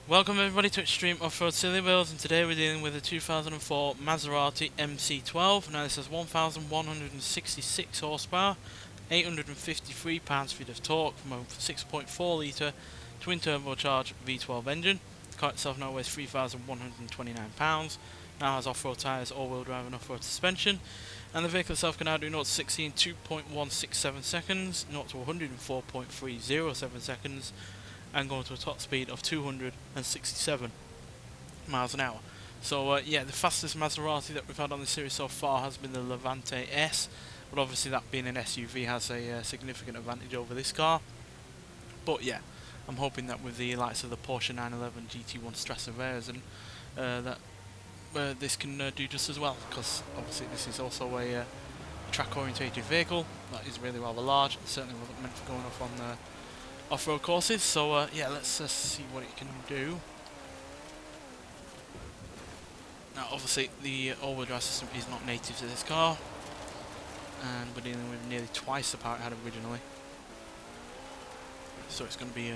Welcome everybody to Extreme Offroad Silly Wheels, and today we're dealing with a 2004 Maserati MC12. Now this has 1166 horsepower, 853 pounds-feet of torque from a 6.4 litre twin turbocharged V12 engine. The car itself now weighs 3,129 pounds, now has off-road tyres, all-wheel drive and off-road suspension, and the vehicle itself can now do 0 to 60 in 2.167 seconds, 0 to 104.307 seconds, and going to a top speed of 267 miles an hour. So yeah, the fastest Maserati that we've had on the series so far has been the Levante S, but obviously that being an SUV has a significant advantage over this car. But yeah, I'm hoping that with the likes of the Porsche 911 GT1 Stratovarius and that this can do just as well, because obviously this is also a track orientated vehicle that is really rather large. It certainly wasn't meant for going off on off-road courses, so yeah, let's see what it can do. Now obviously the all-wheel drive system is not native to this car, and we're dealing with nearly twice the power it had originally, so it's going to be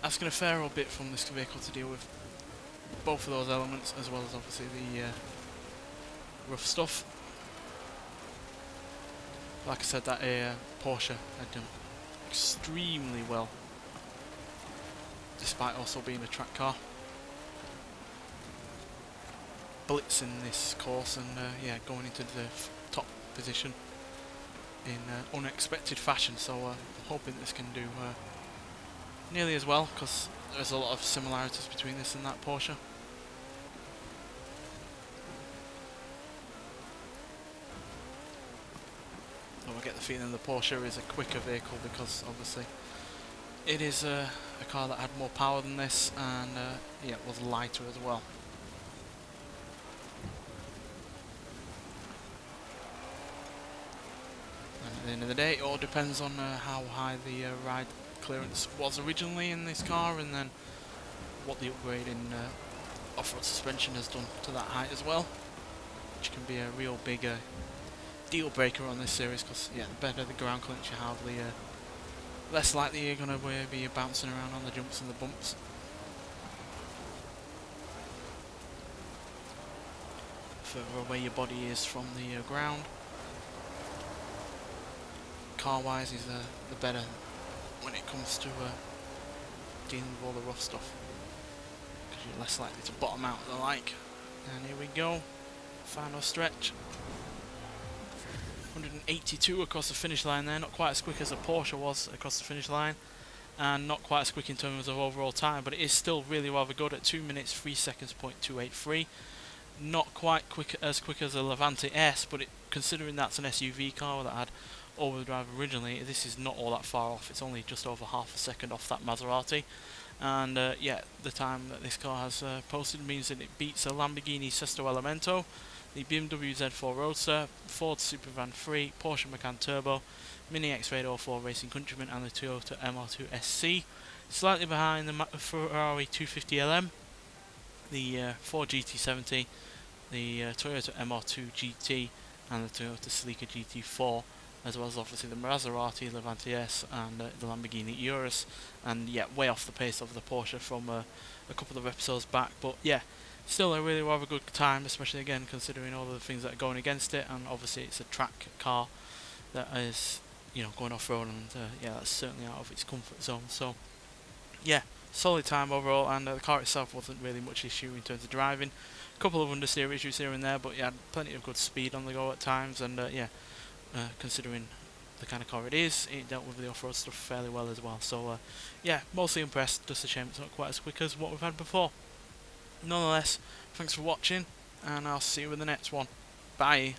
asking a fair old bit from this vehicle to deal with both of those elements, as well as obviously the rough stuff. Like I said, that Porsche had done extremely well, despite also being a track car. Blitzing this course and yeah, going into the top position in unexpected fashion. So I'm hoping this can do nearly as well, because there's a lot of similarities between this and that Porsche. I get the feeling the Porsche is a quicker vehicle, because obviously it is a car that had more power than this, and yeah, it was lighter as well. And at the end of the day, it all depends on how high the ride clearance was originally in this car, and then what the upgrade in off-road suspension has done to that height as well, which can be a real big deal breaker on this series, because yeah, the better the ground clearance you have, the less likely you're going to be bouncing around on the jumps and the bumps. Further away your body is from the ground, car wise, is the better when it comes to dealing with all the rough stuff, because you're less likely to bottom out and the like. And here we go, final stretch. 182 across the finish line there, not quite as quick as a Porsche was across the finish line, and not quite as quick in terms of overall time, but it is still really rather good at 2 minutes 3 seconds .283. Not quite as quick as a Levante S, but considering that's an SUV car that had all-wheel drive originally, this is not all that far off. It's only just over half a second off that Maserati, and yeah, the time that this car has posted means that it beats a Lamborghini Sesto Elemento, the BMW Z4 Roadster, Ford Supervan 3, Porsche Macan Turbo, Mini X-Raid 04 Racing Countryman, and the Toyota MR2 SC. Slightly behind the Ferrari 250 LM, the Ford GT70, the Toyota MR2 GT, and the Toyota Celica GT4, as well as obviously the Maserati Levante S and the Lamborghini Urus, and yeah, way off the pace of the Porsche from a couple of episodes back. But yeah, still a really rather good time, especially again considering all of the things that are going against it, and obviously it's a track car that is, you know, going off-road, and yeah, that's certainly out of its comfort zone. So yeah, solid time overall, and the car itself wasn't really much issue in terms of driving. A couple of understeer issues here and there, but yeah, plenty of good speed on the go at times, and yeah, considering the kind of car it is, it dealt with the off-road stuff fairly well as well. So yeah, mostly impressed. Just a shame it's not quite as quick as what we've had before. Nonetheless, thanks for watching, and I'll see you in the next one. Bye.